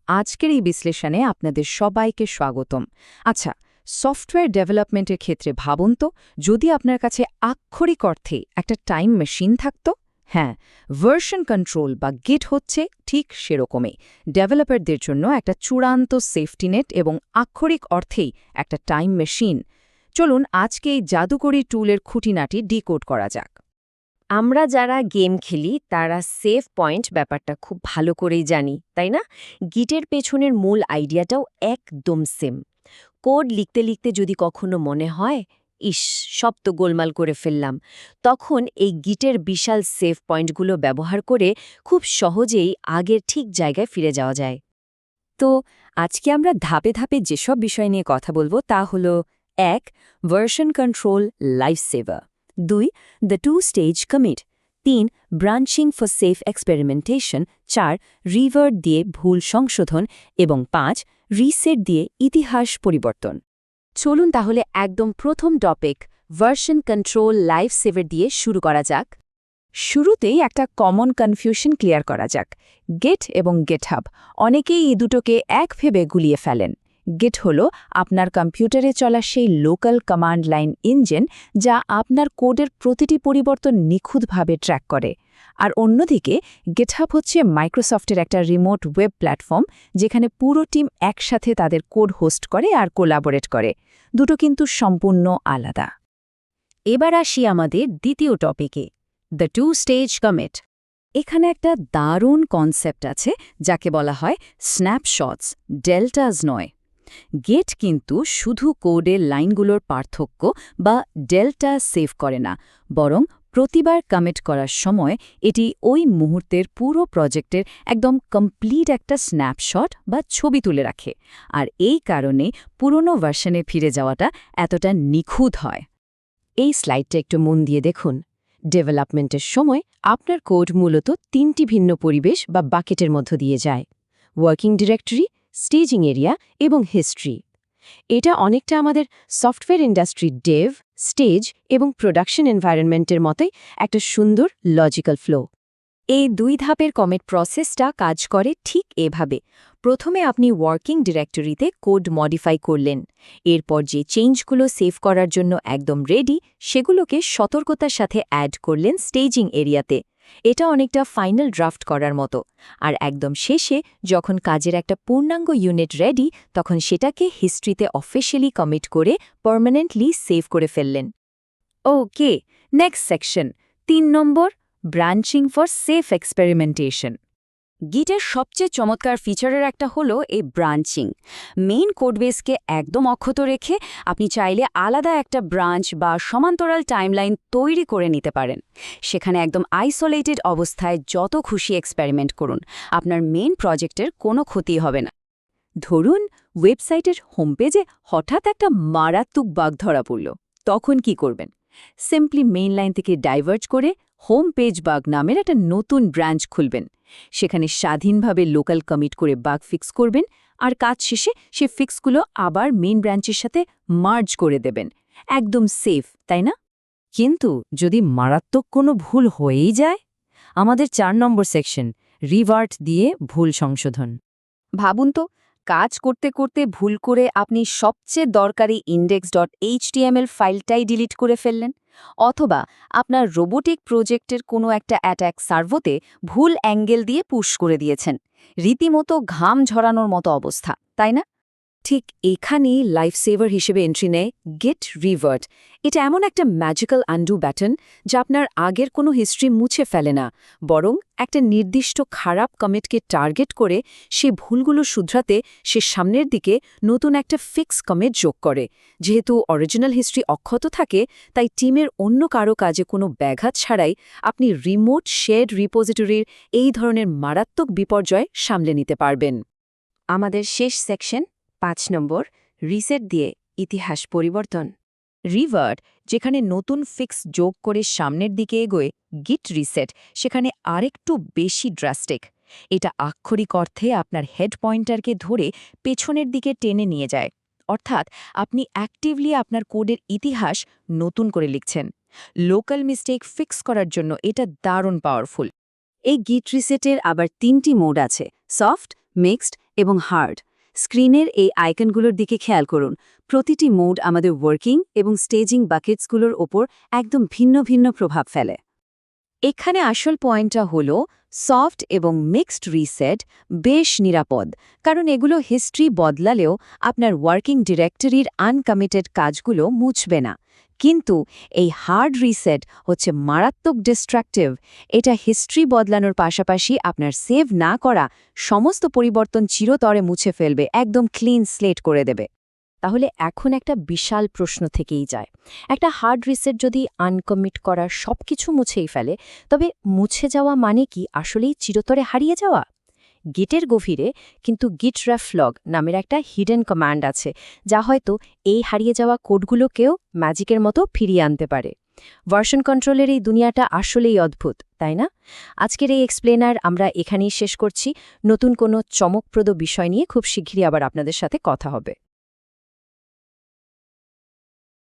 আজকের এই বিশ্লেষণে আপনাদের সবাইকে স্বাগতম। আচ্ছা, সফটওয়্যার ডেভেলপমেন্টের ক্ষেত্রে ভাবুন তো, যদি আপনার কাছে আক্ষরিক অর্থে একটা টাইম মেশিন থাকত। হ্যাঁ, ভার্সন কন্ট্রোল বা গিট হচ্ছে ঠিক সেরকমই, ডেভেলপারদের জন্য একটা চূড়ান্ত সেফটি নেট এবং আক্ষরিক অর্থেই একটা টাইম মেশিন। চলুন আজকে এই জাদুকরী টুলের খুঁটিনাটি ডিকোড করা যাক। আমরা যারা গেম খেলি তারা সেভ পয়েন্ট ব্যাপারটা খুব ভালো করেই জানি, তাই না? গিটের পেছনের মূল আইডিয়াটাও একদম সেম। কোড লিখতে লিখতে যদি কখনো মনে হয়, ইস, সব তো গোলমাল করে ফেললাম, তখন এই গিটের বিশাল সেভ পয়েন্টগুলো ব্যবহার করে খুব সহজেই আগের ঠিক জায়গায় ফিরে যাওয়া যায়। তো আজকে আমরা ধাপে ধাপে যেসব বিষয় নিয়ে কথা বলবো তা হল ১. Version control life saver, ২. The two stage commit, ৩. Branching for safe experimentation, ৪. Revert দিয়ে ভুল সংশোধন এবং ৫. রিসেট দিয়ে ইতিহাস পরিবর্তন। চলুন তাহলে একদম প্রথম topic version control life saver দিয়ে শুরু করা যাক। শুরুতেই একটা কমন কনফিউশন ক্লিয়ার করা যাক, গিট এবং গিটহাব। অনেকেই এই দুটোকে এক ভেবে গুলিয়ে ফেলেন। গিট হল আপনার কম্পিউটারে চলা সেই লোকাল কমান্ড লাইন ইঞ্জিন যা আপনার কোডের প্রতিটি পরিবর্তন নিখুঁতভাবে ট্র্যাক করে। আর অন্যদিকে গিটহাব হচ্ছে মাইক্রোসফটের একটা রিমোট ওয়েব প্ল্যাটফর্ম, যেখানে পুরো টিম একসাথে তাদের কোড হোস্ট করে আর কোলাবোরেট করে। দুটো কিন্তু সম্পূর্ণ আলাদা। এবার আসি আমাদের দ্বিতীয় টপিকে, দ্য টু স্টেজ কমিট। এখানে একটা দারুণ কনসেপ্ট আছে যাকে বলা হয় স্ন্যাপশটস, ডেল্টাস নয়। গেট কিন্তু শুধু কোডের লাইনগুলোর পার্থক্য বা ডেল্টা সেভ করে না, বরং প্রতিবার কমিট করার সময় এটি ওই মুহূর্তের পুরো প্রজেক্টের একদম কমপ্লিট একটা স্ন্যাপশট বা ছবি তুলে রাখে। আর এই কারণে পুরনো ভার্সনে ফিরে যাওয়াটা এতটা নিখুঁত হয়। এই স্লাইডটা একটু মন দিয়ে দেখুন। ডেভেলপমেন্টের সময় আপনার কোড মূলত ৩টি ভিন্ন পরিবেশ বা বাকেটের মধ্য দিয়ে যায়: ওয়ার্কিং ডিরেক্টরি, স্টেজিং এরিয়া এবং হিস্ট্রি। এটা অনেকটা আমাদের সফটওয়্যার ইন্ডাস্ট্রি ডেভ, স্টেজ এবং প্রোডাকশন এনভায়রনমেন্টের মতোই একটা সুন্দর লজিক্যাল ফ্লো। এই ২ ধাপের কমিট প্রসেসটা কাজ করে ঠিক এভাবে। প্রথমে আপনি ওয়ার্কিং ডিরেক্টরিতে কোড মডিফাই করলেন, এরপর যে চেঞ্জগুলো সেভ করার জন্য একদম রেডি সেগুলোকে সতর্কতার সাথে অ্যাড করলেন স্টেজিং এরিয়াতে। এটা অনেকটা ফাইনাল ড্রাফট করার মতো। আর একদম শেষে যখন কাজের একটা পূর্ণাঙ্গ ইউনিট রেডি, তখন সেটাকে হিস্ট্রিতে অফিশিয়ালি কমিট করে পার্মানেন্টলি সেভ করে ফেললেন। Okay, next section ৩ number, branching for safe experimentation. গিটের সবচেয়ে চমৎকার ফিচারের একটা হলো এই ব্রাঞ্চিং। মেইন কোডবেসকে একদম অক্ষত রেখে আপনি চাইলে আলাদা একটা ব্রাঞ্চ বা সমান্তরাল টাইমলাইন তৈরি করে নিতে পারেন। সেখানে একদম আইসোলেটেড অবস্থায় যত খুশি এক্সপেরিমেন্ট করুন, আপনার মেইন প্রজেক্টের কোনো ক্ষতি হবে না। ধরুন ওয়েবসাইটের হোমপেজে হঠাৎ একটা মারাত্মক বাগ ধরা পড়ল, তখন কি করবেন? সিম্পলি মেইন লাইন থেকে ডাইভার্ট করে হোম পেজ বাগ নামের একটা নতুন ব্রাঞ্চ খুলবেন। সেখানে স্বাধীনভাবে লোকাল কমিট করে বাগ ফিক্স করবেন, আর কাজ শেষে সে ফিক্সগুলো আবার মেইন ব্রাঞ্চের সাথে মার্জ করে দেবেন। একদম সেফ, তাই না? কিন্তু যদি মারাত্মক কোনো ভুল হয়েই যায়, আমাদের ৪ নম্বর সেকশন, রিভার্ট দিয়ে ভুল সংশোধন। ভাবুন তো, কাজ করতে করতে ভুল করে আপনি সবচেয়ে দরকারি index.html ফাইলটাই ডিলিট করে ফেললেন, অথবা আপনার রোবোটিক প্রজেক্টের কোনো একটা অ্যাটাক সার্ভোতে ভুল অ্যাঙ্গেল দিয়ে পুশ করে দিয়েছেন। রীতিমতো ঘাম ঝরানোর মতো অবস্থা, তাই না? ঠিক এখানেই লাইফ সেভার হিসেবে এন্ট্রি নেয় গিট রিভার্ট। এটা এমন একটা ম্যাজিক্যাল আনডু ব্যাটন যা আপনার আগের কোনো হিস্ট্রি মুছে ফেলে না, বরং একটা নির্দিষ্ট খারাপ কমিটকে টার্গেট করে সে ভুলগুলো শুধরাতে সে সামনের দিকে নতুন একটা ফিক্স কমিট যোগ করে। যেহেতু অরিজিনাল হিস্ট্রি অক্ষত থাকে, তাই টিমের অন্য কারো কাজে কোনো ব্যাঘাত ছাড়াই আপনি রিমোট শেয়ার্ড রিপোজিটরির এই ধরনের মারাত্মক বিপর্যয় সামলে নিতে পারবেন। আমাদের শেষ সেকশন ৫ নম্বর, রিসেট দিয়ে ইতিহাস পরিবর্তন। রিভার্ট যেখানে নতুন ফিক্স যোগ করে সামনের দিকে এগোয়, গিট রিসেট সেখানে আরেকটু বেশি ড্রাস্টিক। এটা আক্ষরিক অর্থে আপনার হেড পয়েন্টারকে ধরে পেছনের দিকে টেনে নিয়ে যায়। অর্থাৎ আপনি অ্যাক্টিভলি আপনার কোডের ইতিহাস নতুন করে লিখছেন। লোকাল মিস্টেক ফিক্স করার জন্য এটা দারুণ পাওয়ারফুল। এই গিট রিসেটের আবার ৩টি মোড আছে: সফট, মিক্সড এবং হার্ড স্ক্রিনের এই আইকনগুলোর দিকে খেয়াল করুন প্রতিটি মোড আমাদের ওয়ার্কিং এবং স্টেজিং বাকেটসগুলোর ওপর একদম ভিন্ন ভিন্ন প্রভাব ফেলে। এখানে আসল পয়েন্টটা হলো সফট এবং মিক্সড রিসেট বেশ নিরাপদ, কারণ এগুলো হিস্ট্রি বদলালেও আপনার ওয়ার্কিং ডিরেক্টরির আনকমিটেড কাজগুলো মুছবে না। কিন্তু এই হার্ড রিসেট হচ্ছে মারাত্মক ডিস্ট্রাকটিভ। এটা হিস্ট্রি বদলানোর পাশাপাশি আপনার সেভ না করা সমস্ত পরিবর্তন চিরতরে মুছে ফেলবে, একদম ক্লিন স্লেট করে দেবে। তাহলে এখন একটা বিশাল প্রশ্ন থেকেই যায়, একটা হার্ড রিসেট যদি আনকমিট করার সবকিছু মুছেই ফেলে, তবে মুছে যাওয়া মানে কি আসলেই চিরতরে হারিয়ে যাওয়া? গিটের গভীরে কিন্তু গিট রেফলগ নামের একটা হিডেন কমান্ড আছে, যা হয়তো এই হারিয়ে যাওয়া কোডগুলোকেও ম্যাজিকের মতো ফিরিয়ে আনতে পারে। ভার্সন কন্ট্রোলের এই দুনিয়াটা আসলেই অদ্ভুত, তাই না? আজকের এই এক্সপ্লেনার আমরা এখানেই শেষ করছি। নতুন কোনো চমকপ্রদ বিষয় নিয়ে খুব শিগগিরই আবার আপনাদের সাথে কথা হবে।